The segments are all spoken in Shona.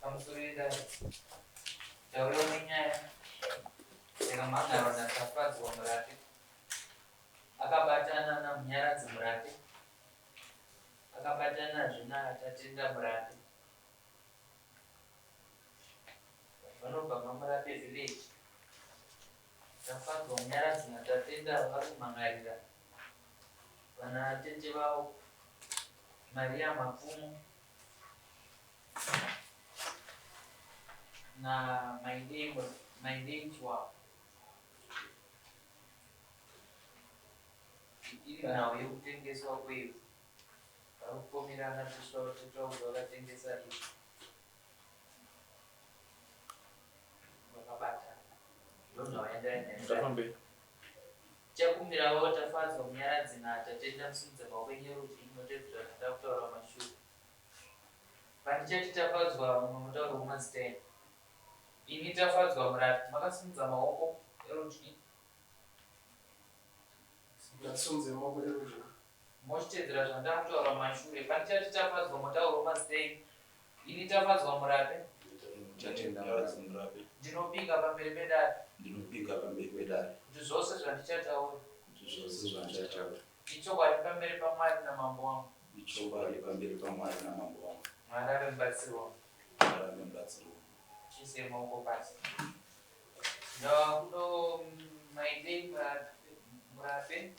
pamusoreda taura nenyaya yakamhangarwa natafadzwa murate akabatana namunyaradzi murate akabatanazve natatenda murate vanobva mamurape village tafadzwa munyaradzi natatenda vari kumhangarira vana tete vavo Maria Mapfumo na maineighwa iri nhau yekutengeswa kweyo vari kupomerana tetaura vakatengesa izvi vakabatana ndonhau yandainayo chakumirawo tafadzwa munyaradzi natatenda musimudza maoko enyerudyi inotedzera zvanda kutaura mashure pandichati tafadzwa mumwe mutauro wemazita enu ini tafadzwa murati makasimudza maoko erudyi mochitedzera zvanda kutaura mashure pandichati tafadzwa mutauro wemazita enu ini tafadzwa murape ndinopika pamberi pedare kuti zvose zvandichataura ichokwadi pamberi pamwari namambo wangu mwari ave mubatsiri wangu chise maoko pasi ndakudo maidei murape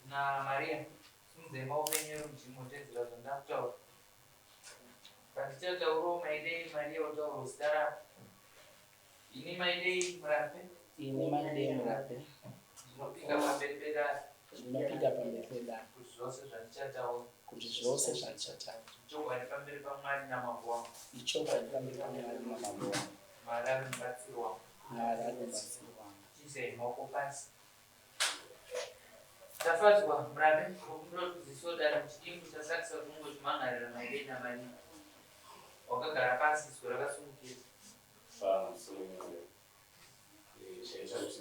naMaria simudzai maoko enyerudyi motedzera zvandakutaura pandichataurawo maidei Maria otaurawo zita rako ini maidei murape ndinopika pamberi pedare kuti zvose zvandichataura ichokwadi pamberi pamwari namambo wangu mwari ave mubatsiri wangu chizai maoko pasi tafadzwa murape okundodzidzisodara muchidimbu chasakisa kungochimhangarira maidei naMaria wakagara pasi zwi rakasungukira chaita kuti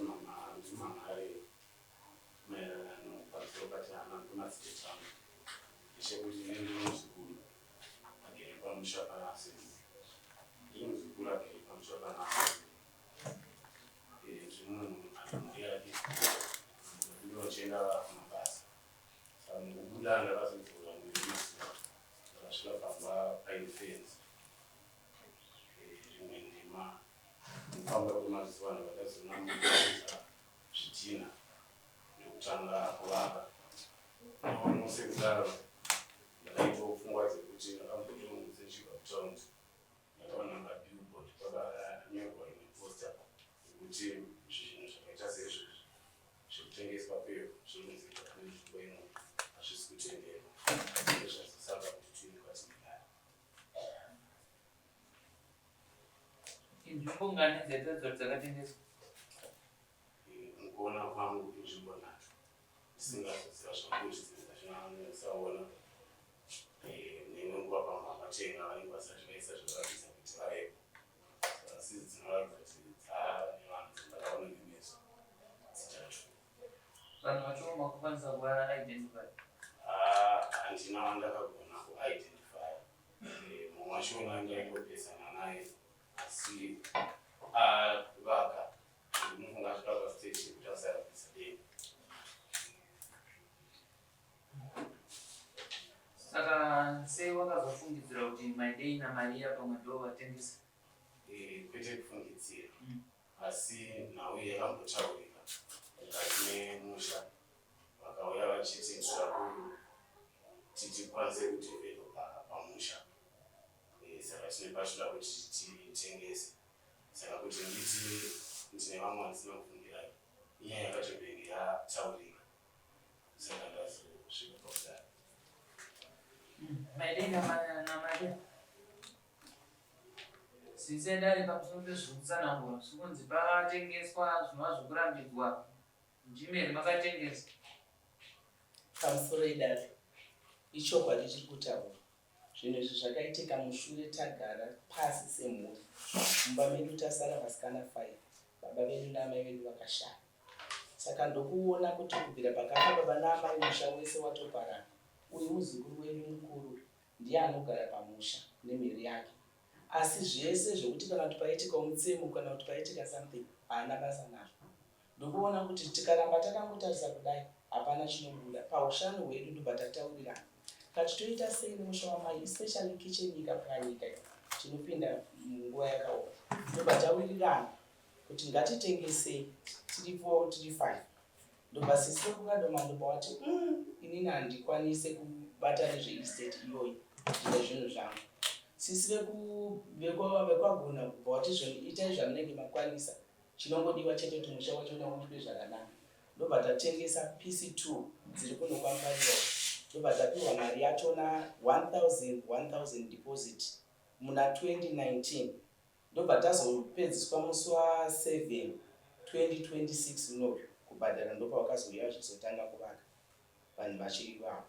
ndimhanhare maererano pamusoro patihana kumadzidzi angu ndechekuti ine ndiri muzukuru agere pamusha panasi ndiri muzukuru agere pamusha panasi zvimunhu anomuri yake ndinochenda kumabasa saka mukubuda ndakazovhura mwiri mazuva ndakasvika pamba paine fenzi rimwe nhema kufamba kwemazuva ndakatazona mukuisa zvidhina ndokutanga kuvaka nosekudaro ndakaitawo pfungwa dzekuti ndakamboita munhu sechibva kutaundi ndakaona mabillboard pakanyorwa ine posta yekuti zvinhu zvakaita seizvozvi zvekutengeswa peyo zvinonzika kune nzvimbo ino hazvisi kutenderwa zvazosaka kuti tiine kwatinogara inzvimbo ngani dzedzo dzakatengeswa mukuona kwangu inzvimbo nacho ndisingazoziva zvangu zvidzidza zvinosaona nemwe nguva pamwe vakatenga vanenge vasati vaisa zvavaratidza kuti varepo asi dzinoratidza kuti dzava nevanhu dzandakaona nemeso dzitatu vanhu vacho makukwanisa kuvaidentify handina wandakagona kuidentify mumwe wacho ndaingopesana naye asi vaka ndinofunga zvika pastage yekuti asarabvisa deni saka sei wakazofungidzira kuti maidei naMaria pamwe ndo vatengesa kwete kufungidzira asi nhau yakambotaurika mukati memusha vakauya vachititsura kuti tikwanise kudhevhelopa pamusha saka tine pachoda kuti titengese saka kuti nditi ndine vamwe vandisina kufungirai inyaya yakatobenge yataurika saka ndazosvika pakudaro maidei naMaria sisendari pamusoro pezviri kutsanangura zvikunzi pakatengeswa zvinova zvekurambidzwa mujimeri makatengesa pamusoro edare ichokwadi chiri kutaura zvinhu izvi zvakaitika mushure tagara pasi semhuri mumba medu tasara vasikana 5 baba vedu naamai vedu vakashaya saka ndokuona kuti kubvira pakafa baba naamai musha wese watoparana uyu muzukuru wedu mukuru ndiye anogara pamusha nemhiri mhuri yake. Asi zvese zvekuti kana kuti paitika mutsemo kana kuti paitika something haana basa nazvo. Ndokuona kuti tikaramba takangotarisa kudai hapana chinobuda. Paushanu hwedu ndobva tataurirana. Toita sei nemusha wamai, especially kitchen ikapwanyika tinopinda munguva yakaoma. Ndobva tawirirana kuti ngatitengese tiri 4 tiri 5. Ndobva sisi kukadoma ndobva wati inini handikwanise kubata nezveestate iyoyi zvine zvinhu zvangu. Sisi vekwagona kubva wati zvoni itai zvamunenge makwanisa. Chinongodiwa chete kuti musha wacho unoitwe zvakanaka. Ndobva tatengesa PC2 dziri kuno kwaMbariwa. Ndobva tapiwa mari yachona 1000 deposit muna 2019. Ndobva tazopedziswa musi wa7 2026 unoyu kubhadhara. Ndobva wakazouya vachizotanga kuvaka vanhu vachiri vavo.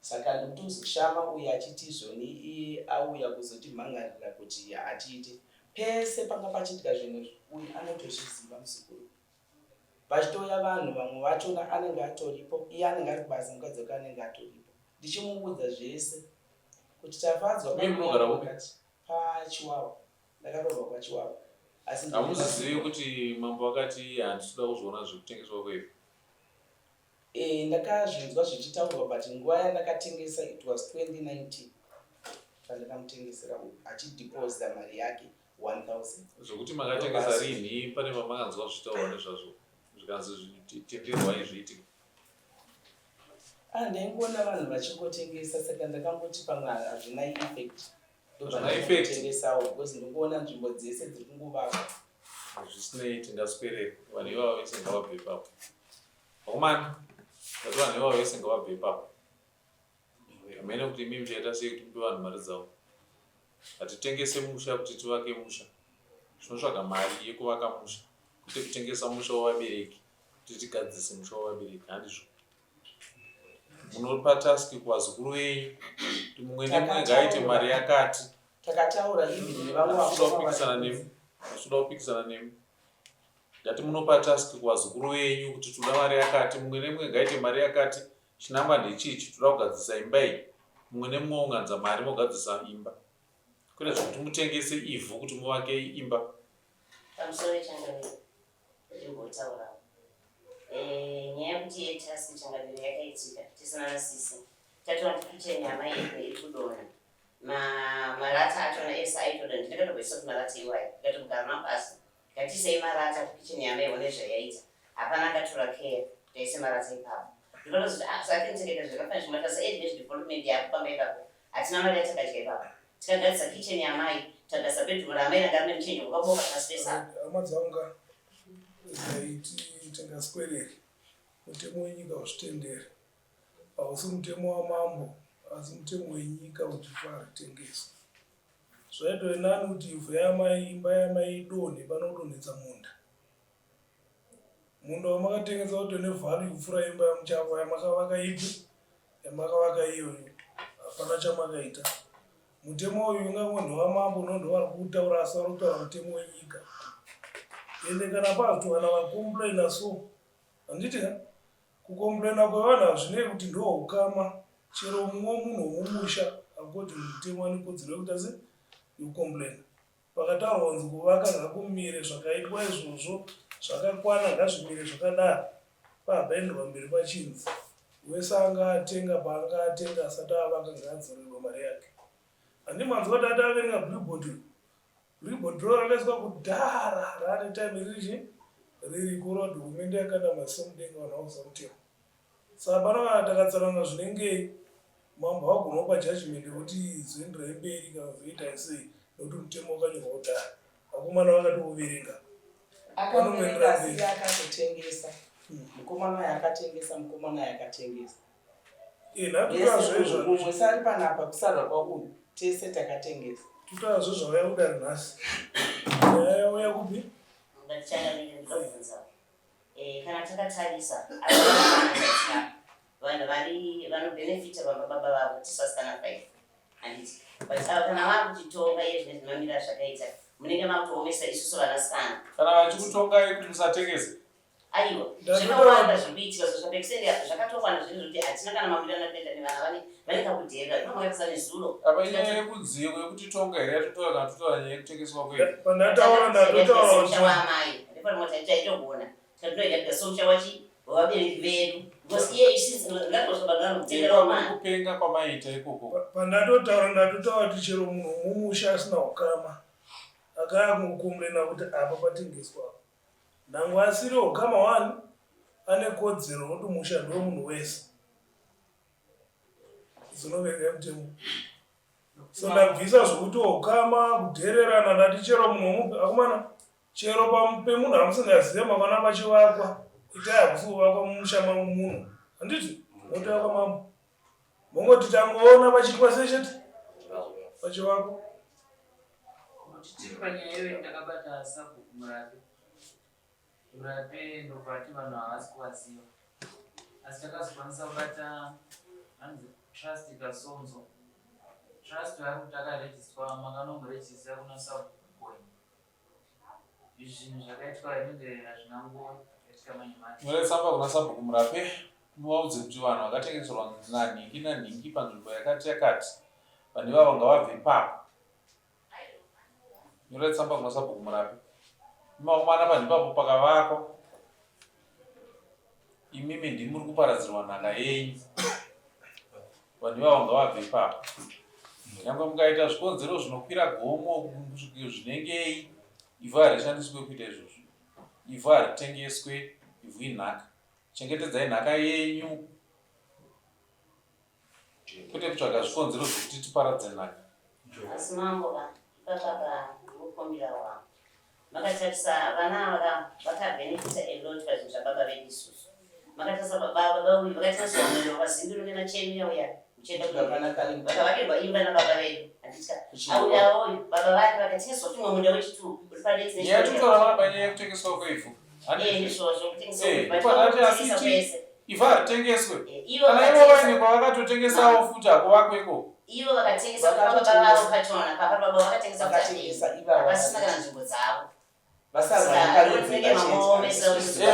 Saka ndikutozoshama uyu achiti zvoni auya kuzoti mhangarira kuti atiite pese panga pachiitika zvinhu uyu anotozviziva musikuru. Vachitouya vanhu vamwe vachona anenge atoripo, iye anenge ari kubasa, mukadzi wake anenge atoripo. Ndichimuudza zvese kuti tafadzwa paChiwawa. Ndakaroorwa paChiwawa. Asi hamuzivi kuti mambo akati handisida kuzviona zvekutengeswa kwevi. Ndakazvinzwa zvichitaurwa but nguva yandakatengesa it was 2019 pandakamutengesera achideposita mari yake 1000. Zvokuti makatengesa rini pane pamakanzwa zvichitaurwa nezvazvo zvikanzi tenderwai zviitika? Ndaingoona vanhu vachingotengesa saka ndakangoti pamwe hazvina effect. Ndobva because ndingoona nzvimbo dzese dziri kungovakwa. Zvisinei tingaswere vanhu ivavo vese ngavabve ipapo. Vakomana ndati vanhu ivavo vese ngavabve ipapo. Hamene kuti imi muchaita sei kuti mupe vanhu mari dzavo. Hatitengese musha kuti tivake musha. Tinotsvaga mari yekuvaka musha. Kuti kutengesa musha wavabereki kuti tigadzise musha wavabereki handizvo. Munopa taski kuvazukuru venyu kuti mumwe nemumwe ngaite mari yakati. Takataura hivi nevamwe vachida kupikisana nemi. Ngati munopa taski kuvazukuru venyu kuti toda mari yakati, mumwe nemumwe ngaite mari yakati. Chinangwa ndechichi, toda kugadzisa imba iyi. Mumwe nemumwe unganza mari mogadzisa imba. Kwete zvokuti mutengese ivhu kuti muvake imba. Pamusoro changamiro ndimbotaura. Nyaya yekuti yetaski changamiro yakaitika tisina nasisi. Tatoona kicheni yamai iri kudonha. Marata achona ese aitoda ndakatobvisa kuti marata iwayo. Ndikatogara mabasa. Ngatisei marata kukicheni yamai one zvayaita. Hapana akatora care taise marata ipapo. Ndikatozoti saka ndinotengeta zvakafana zvimatasa development yapo pamba ipapo. Hatina mari yatakadya ipapo. Tikagadzisa kicheni yamai, tagadzisa bedroom ramai ranga rine muchinji wakaboka pasi pesa. Amadzanga tengaswereri mutemo wenyika uzvitendere. Hausi mutemo wamambo asi mutemo wenyika kuti paritengeswa. Zvaitove nani kuti ivhu yamai, imba yamai idonhe panodonhedza munda. Munda wamakatengesa kuti nevhari kupfuura imba yamuchava yamakavaka ipi yamakavaka iyoyo hapana chamakaita. Mutemo uyu ungamwe ndowamambo nondovari kutaura asi vari kutaura mutemo wenyika. Ende kana pazo kana vakomplaina so handiti kukomplaina kwevanhu hazvinei kuti ndoukama. Chero mumwe munhu womumusha akoti mutemo ane kodzero yekuti asi yokomplaina. Pakataurwa kunzi kuvaka ngakumire zvakaitwa izvozvo zvakakwana ngazvimire zvakadaro. Pabhaenderwa mberi pachinzi wese angatenga paangatenga asati avaka ngaadzorerwe mari yake. Handimanzwa kuti ataverenga billboard. Billboard rakaiswa kudhara rane time riri kurwa hurumende yakanda masemudenga vanhu vakuza mutemo. Saka panova takatsananga zvinenge mambo agona kupa judgment yekuti zoenderai mberi kana zoita sei nokuti mutemo wakanyorwa kudhara. Vakomana vakatouverenga. Akaverenga asi akatotengesa. Mukomana yakatengesa, mukomana yakatengesa. Natutazvezvo mumwe sari panapa kusarwa kwauyu tese takatengesa. Tutazvo zvauya kudari nhasi. Yauya kupi? Ngatichakamira ndikabvunza. Kana takatarisa vanhu vanobhenefita vababa vavo tisasana 5 handiti. But kana vakuchitonga iye zvine zvimamira zvakaita munenge makutoomesa isusu vanasikana. Kana vachikutongai kuti musatengese aiwa zvinowanda zvikuitika zvakapekisende yazvo zvakatokwana zvinhu zvekuti hatina kana mamirana anoita nevana vane kakudheka zvinomwakisa nezulo apa inyaya yekudziyo kwekuti tonga here yatotora kana totora nyaya yekutengeswa kwedu pandatauraamai ndipanimota taitogona tatinoita kuda somusha wavabereki vedu because iye kupenga kwamaita ikoko pandatotaura ndatotaura kuti chero munhu mumusha asina ukama akaya kumukomurena kuti apa patengeswa ndangu asiri ukama wani ane kodzero kuti musha ndo munhu wese zinovenga mutemo so ndabvisa zvokuti ukama kudhererana ndati chero munhu akumana chero pemunhu amusingazive mavana vachivakwa itai hakusivakwa mumusha munhu handiti motovakwa mambo mongoti tangoona vachiitwa sechete vachivakwa tiri panyaya iyoyo ndakabata sabhuku murape ndopati vanhu havasi kuvaziva asi takazokwanisa kubata hanzi trust kasonzo trust vari kuti takarejistwa makanomurejista kuna sabhuku coin izvi zvinhu zvakaitwa inenge hazvina ngoitika manyamati muresamba kuna sabhuku murape muvaudze kuti vanhu vakatengeserwa nanhingi nanhingi panzvimbo yakati yakati vanhu ivavo ngavabve ipapo nyoretsamba kuna sabhuku murape imaumana panhu ipapo pakavakwa imimi ndimi muri kuparadzirwa nhaka yenyu vanhu ivavo ngavabve ipapo nyangwe mukaita zvikonzero zvinokwira gomo zvinengei ivhu harishandiswe kuita izvozvo ivhu haritengeswe ivhu inhaka chengetedzai nhaka yenyu kwete kutsvaga zvikonzero zvokuti tiparadze nhaka asi mambo ipapapa mukumbira wavo makatarisa vana ava vakabhenefita elot pazvinhu zvababa vedu isusu makatarisa baba uyu vakatarisa mwoyo vakazingiro nemachenu yauya vakavakerwa imba nababa vedu auya uyu baba vake vakatengeswa kuti mwe munda wechitu uri padetiyatutora vana panyaya yekutengeswa kweivhu ndizvozvo kutengeswa ivhu haritengeswe kana ivo vaine kwavakatotengesawo futi hakuvakweko ivo vakatengesa kuti baba vavo pachona papa baba vakatengesa kuti vasina kana nzvimbo dzavo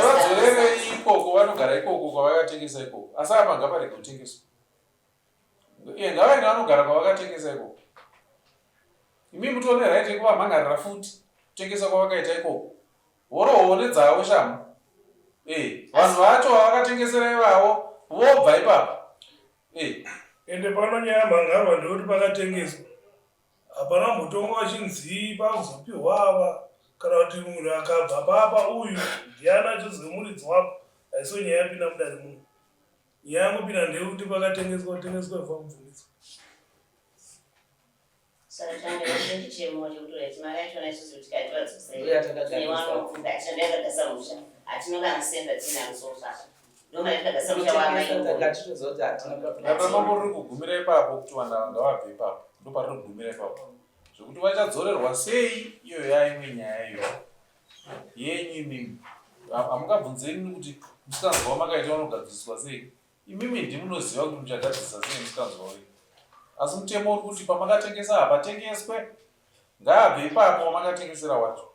vadzorere ikoko vanogara ikoko kwavakatengesa ikoko asi apa ngaparege kutengeswa ngavaine vanogara kwavakatengesa ikoko imi mutone raiti yekuvamhangarira futi kutengesa kwavakaita ikoko horohone dzavo shamu vanhu vacho vavakatengesera ivavo vobva ipapo ende pano nyaya mhangarwa ndekuti pakatengeswa hapana mutongo wachinzii pakuzopiwa ava kana kuti munhu akabva papa uyu ndiana chizomuridzi wako haisiwo nyaya yapinda mudare munhu nyaya yangopinda ndeyekuti pakatengeswa kutengeswa ifa kubvumiswa saka change chichemo chekutora chimari yachona isusu kuti katiwadzosaiwanofundaachandakagasa musha hatinokana senda tina musosasa ndomaitagasa musha wamaapamambo riri kugumira ipapo kuti vanhu ava ngavabve ipapo ndopariri kugumira ipapo zvokuti vachadzorerwa sei iyo yaimwe nyaya iyo yenyu imimi hamungabvunzeni kuti musikanzwa wamakaita vanogadziswa sei imimi ndimunoziva kuti muchagadzisa sei musikanzwa wei asi mutemo uri kuti pamakatengesa hapatengeswe ngaabve ipapo wamakatengesera wacho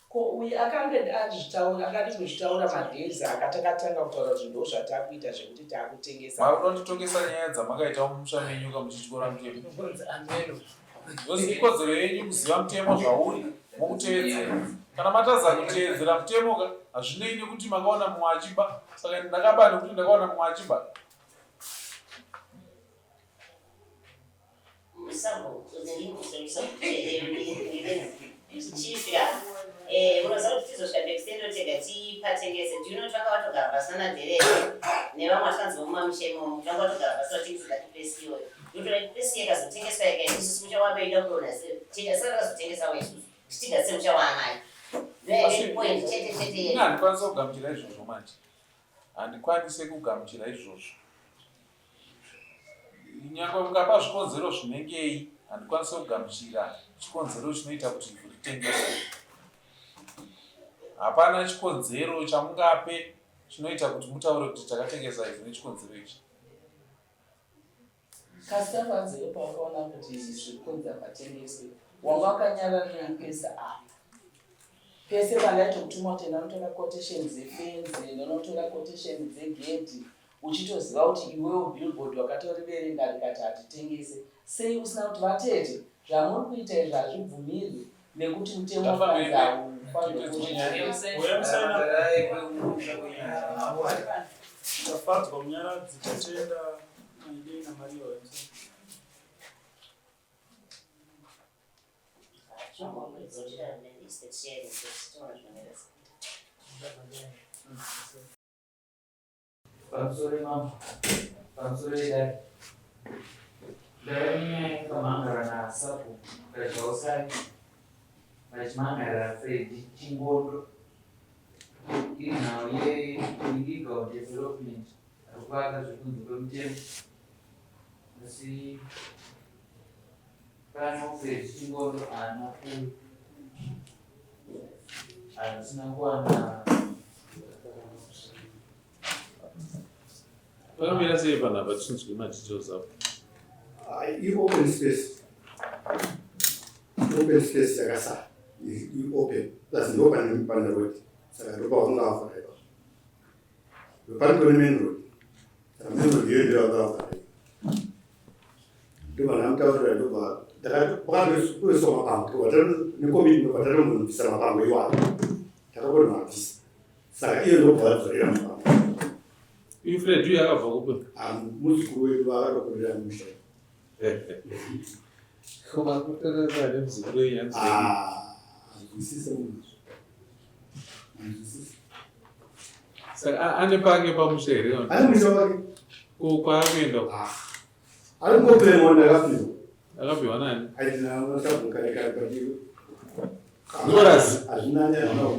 ko uyu akanga azvitaura akati kuzvitaura madhezi akatakatanga kutaura zvinhu zvatakuita zvekuti taakutengesa makunonditongesa nyaya dzamakaita mumusha menyuka muchityora mutemo yosi ikodzero yenyu kuziva mutemo zvauri mukuteedzera kana mataza kuteedzera mutemo hazvinei nekuti makaona mumwe achiba saka ndakaba nekuti ndakaona mumwe achiba unoziva kuti tizosvika pekustendo tega tipatengese ndino twanga watogara pasina nadherere nevamwe vatikanzi vomumamishemo twanga watogara pasi vatengeseka ipresi iyoyo yotora ipresi yakazotengeswa ikaiti isusu mucha wabeida kuona tega saka takazotengesawo isusu tichiga semucha waamai ndoyapoint chete chete handikwanisa kugamuchira izvozvo manje handikwanise kugamuchira izvozvo nyangwe mungapa zvikonzero zvinengei handikwanise kugamuchira chikonzero chinoita kuti ivhu ritengeswe hapana chikonzero chamungape chinoita kuti mutaure kuti takatengesa ivhu nechikonzero ichi kasitafanzeyo pawakaona kuti zviri kunzi apatengeswe wanga wakanyararira mpesa apa pese vangaita kutuma kuti ndanotora quotation dzefenzi, ndanotora quotation dzegedhi, uchitoziva kuti iwewo billboard wakatoriverenga rikati hatitengese. Sei usina kuti vatete zvamuri kuita izvi hazvibvumirwi nekuti mutemo wakanzi tafadzwa munyaradzi tatenda maidei namariya wemse pamusoro idai ndainyaya kamangara nasapo kazvausai vachimangarira Fred Chingondo iri nhau ye-legal development arikuvaka zvekunze kwemutemo, asi pano Fred Chingondo haasina kuwana pakamira sei panapa tichinzwi madetails apo? I-open space yakasara i-open plus ndopanenge pane road saka ndopa wakungavhara pane kune main road saka main road iyo ndio wakavhara ndobva ndamutaurira ndobva pakatoiswa mapango nekomiti ndobva tatomubvisa mapango iwayo takakoti mabvisa saka iyo ndobva vadzorera mapango. Uyu Fred uyu akabva kupi? Muzukuru wedu akatokorera musha. Koma kutorera nemuzukuru wenyu yanzi. Azwisisa munhu. Saka ane pake pamusha here? Ane musha wake. Kwaakuenda? Ari ngopewa ndakapiwa. Akapiwa nani? Aidina unosabhukaneka padiyo. Ngorazi? Hazvina nyaya.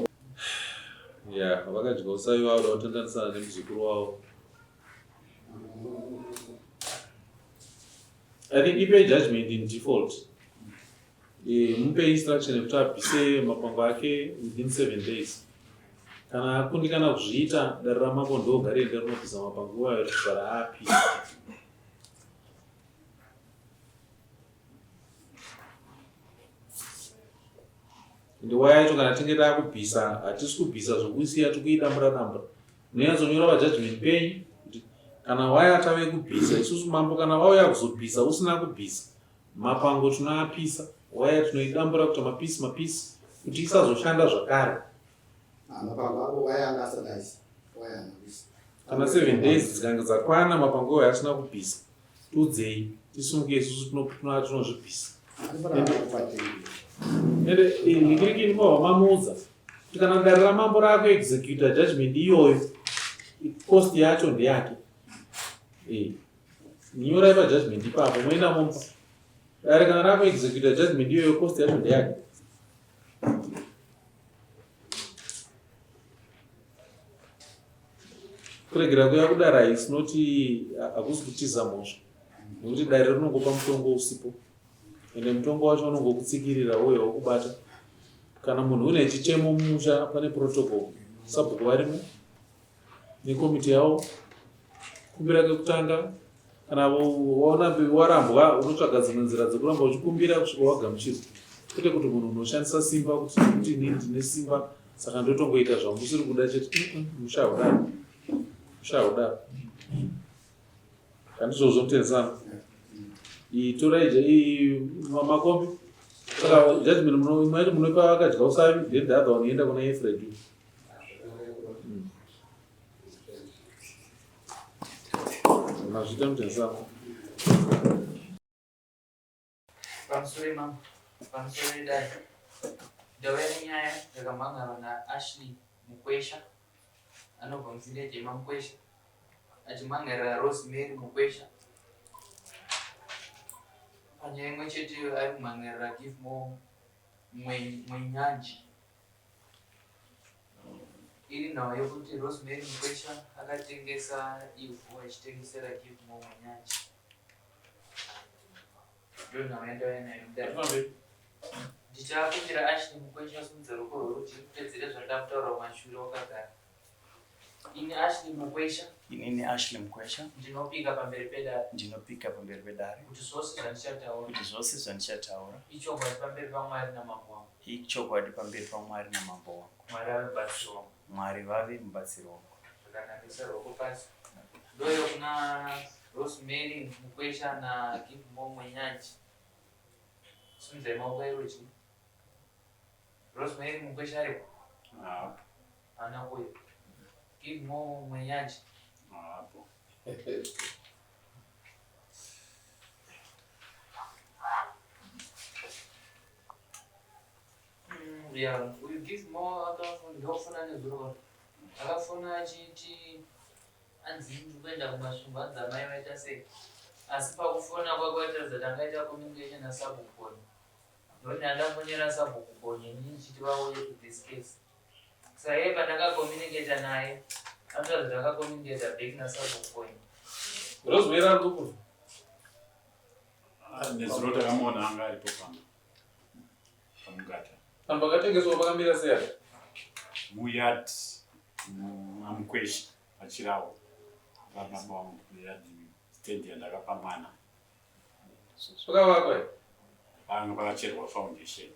Ya, vakadya usayi wavo vatandanisana nemuzukuru wavo. I think ipe judgment in default. Mupe instruction yekuti abvise mapango ake within 7 days. Kana akundikana kuzviita, dare ramambo ndogare rinobvisa mapango iwayo richibva raapisa. Ndiwaya yacho kana tinge takubvisa, hatisi kubvisa zvokusiya tikuidambura dambura. Munyanzonyora pajudgment penyu kuti kana waya tave kubvisa, isusu mambo kana wauya kuzobvisa usina kubvisa, mapango tinoapisa, waya tinoidambura kuti mapisi kuti isazoshanda zvakare. Mapango ako waya angasadhaisa. Waya anabvisa. Kana 7 days dzikange dzakwana mapango ayo asina kubvisa, tudzei tisumuke isusu tinozvibvisa. Ende ndikiriki ndimo wamamuudza kuti kana dare ramambo rako executor judgment iyoyo cost yacho ndeyake. Ninyorai pajudgment ipapo moenda mompa dare kana rako executor judgment iyoyo cost yacho ndeyake. Kuregera kuya kudara haisi hakusi kutiza mhosva nekuti dare rinongopa mutongo usipo ende mutongo wacho unongokutsikirira uye wokubata. Kana munhu une chichemo mumusha pane protocol sabhuku varimo nekomiti yavo kumbira kekutanga. Kana waona warambwa unotsvaga dzimwe nzira dzekuramba uchikumbira kusvika wagamuchirwa, kwete kuti munhu unoshandisa simba kuti inini ndine simba saka ndotongoita zvangu usiri kuda chete mushahudaro handizvozvo mutedzana torai makombi. Saka judgment imwe yacho munopa vakadya usavi then the other one inoenda kuna Efred. Mazvita mutedzana. pamusoro idai ndauya nenyaya yakamhangana naAshley Mukwesha anobva muvillage yemamukwesha achimhangarira Rosemary Mukwesha panyaya imwe chete ari kumhangarira Give More Mwenyanji. Iri nhau yekuti Rosemary Mukwesha akatengesa ivhu achitengesera Give More Mwenyanji. Ndio nhau yandauya nayo kudai. Ndichakumbira Ashley Mukwesha simudza ruoko rwekuti kutedzere zvandamutaura kumashure wakagara. Ini Ashley Mukwesha. Inini Ashley Mukwesha. Ndinopika pamberi pedare. Ndinopika pamberi pedare. Kuti zvose zvandichataura. Kuti zvose zvandichataura. Ichokwadi pamberi paMwari namambo wangu. Ichokwadi pamberi paMwari namambo wangu. Mwari ave mubatsiri wangu. Mwari vave mubatsiri wangu. Zvakanakisa rwoko pasi. Ndoyo kuna Rosemary Mukwesha naGivemo Mwenyanji. Sunzai maoko erudyi. Rosemary Mukwesha aripo? Ana uyo. Givemo Mwenyanji. Hapo. Yeah, uyu Givemo akafuna nezuro. Akafuna achiti anzi ndikuenda kumasvingo adzamai vaita sei. Asi pakufona kwakwaitaridza kuti angaita communication nasabhukonye. Ndoti andambonyera sabhukonye inini chiti vauye to this case. Saka iye pandakakomunicata naye anotaridza kuti akakomunicata back nasabhukonye. Rosemary ari kuku. Nezuro takamona anga aripo pamugata. Vanhu vakatengeswa vakamira sei? Muyat Mukwesha achirawo. Baba wangu yadi stand yandakapa mwana. Vakavakwa. Anga pakacherwa foundation.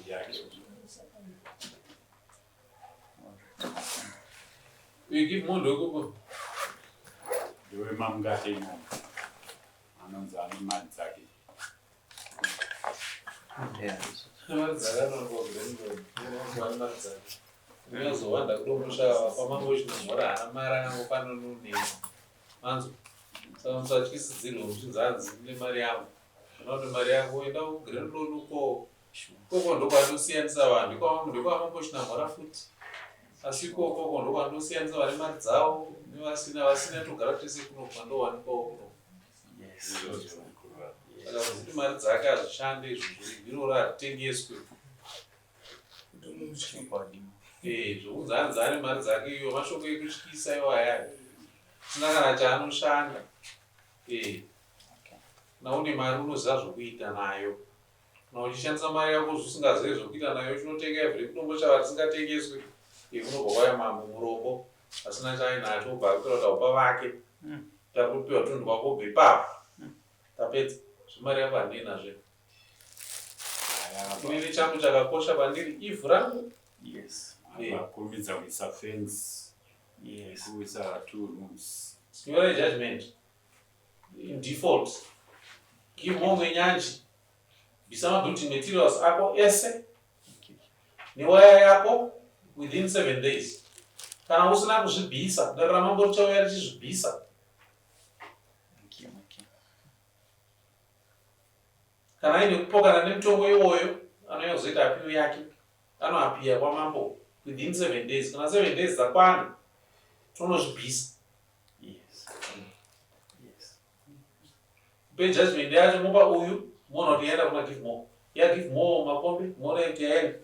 Yake. You give more logo. Ndewe mamugate ino. Anonzi ane mari dzake. Ndinozowanda kudomusha pamangoshinamhora hana mari angangofana nonei manzo saka musatyisidzirwe muchinzanzi ine mari yangu zvinoti mari yako enda kugrand loan uko ndokwandosiyanisa vanhu ndokwamangoshinamhora futi asi ikoko ndokwandosiyanisa vane mari dzavo nevasina togara tese kuno kwandowanikwawo kuno saka kuti mari dzake hazvishande izvozvo ratitengeswe zvokunzanzi ane mari dzake iyo mashoko ekutyisa iwo aya sina kana chaanoshanda naune mari unoziva zvokuita nayo na uchishandisa mari yako zvisingazivi zvokuita nayo chinotenga every kudombo chava tisingatengeswe unobva kwaya mambo murombo asina chainacho ubva akutora taupa vake takupiwa tunhu kwako ubve ipapo tapedza zvimari yako handinazve inini changu chakakosha pandiri ivhu rangu Kumidza kuisa fence. Kuisa 2 rooms. Your judgment in default. Give more Mwenyanji. Bisama building materials ako ese. Niwaya yako within 7 days. Kana usina kuzvibhisa, ndaramambo chauya richizvibhisa. Kana ine kupokana nemutongo iwoyo, anozoita apiwo yake. Anoapia kwamambo within 7 days. Kana 7 days dzakwana, tonozvibhisa. Pay judgment yacho mopa uyu mona kuti yaenda kuna Givemo. Ya Givemo makombi mona kuti yaenda.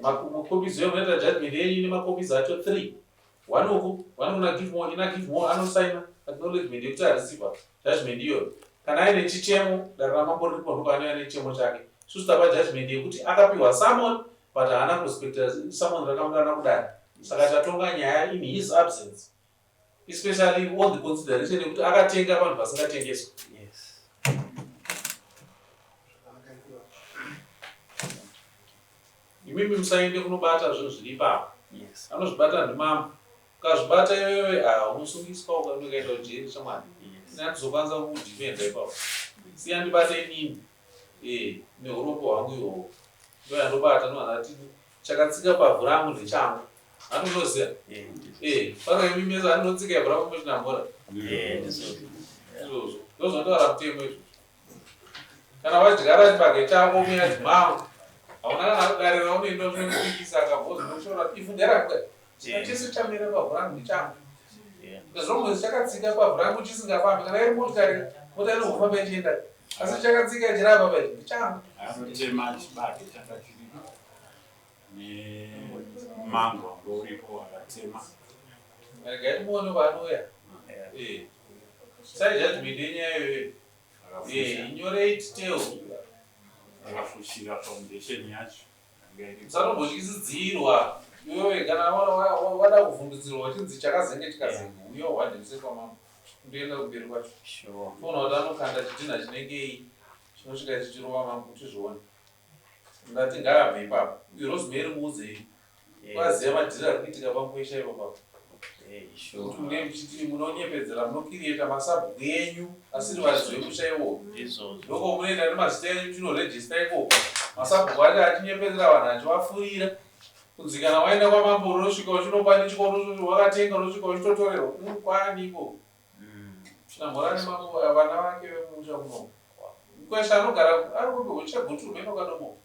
Makombi zio mona judgment yenyu ine makombi acho 3. One uku, one kuna Givemo, ina Givemo anosigna acknowledgement yekuti arisiva judgment iyo. Kana ine chichemo ndaramambo ripo ndokwana ine chichemo chake. Susitapa judgment yekuti akapiwa summon but haana kuspekta summon rakamungana kudai. Saka tatonga nyaya in his absence. Especially on the consideration yekuti akatenga vanhu vasingatengeswa. Imimi musaende kunobata zvinhu zviri ipapo. Anozvibata ndimambo. Ukazvibata iwewe unosungiswa ukaenda kujeri chamwari. Ndinatizokwanisa kukudhifenda ipapo. Siya ndibate inini. Neurombo hwangu ihwohwo. Ndoyandobata nohanati chakatsika pavhu rangu ndechangu. Anonoziya? Paka imimi mese anotsika ivhu rangu muchinambora. Izvozvo. Ndozvondoara mutemo izvo. Kana wadyara chibage chako muyati mangu. Hauna kana kudarira unoenda zvinokupikisa akabhozi noshora ifu nderakwe. Chese chamira pavhu rangu ndechangu. Zvomwezi chakatsika pavhu rangu chisingafambi. Kana iri motikari mota inofamba ichienda. Asi chakatsika ichirapa pachi ndechangu. Anotema chibage chakachirika. Mango uripo akatema. Regai muone vanouya. Sai judgment yenyayo inyore ititeo. Akafushira foundation yacho. Sanombotyisidzirwa iwewe kana wada kuvhundutsirwa chinzi chakazenge chikazenga uyo wadhimse kwamama ndoenda kumberi kwacho toona kuti anokanda chidhina chinengei chinosvika chichirova mama kuti zvione ndati ngaabve ipapo rosemary muuzei kwaziva madhiri ari kuitika panguesha ipapapo kuti mune muchiti munonyepedzera munokirieta masabhuku enyu asiri vazive kushaiwo doko munoenda nemazita enyu tinorejista ikoko masabhuku acho achinyepedzera vanhu achivafurira kunzi kana waenda kwamambo unosvika uchinopa nechikoro wakatenga unosvika uchitotorerwa kwaaniko chinamhorani mambo vana vake vemusha muno kwesha anogara ari kumbe uchaguturume nokadomo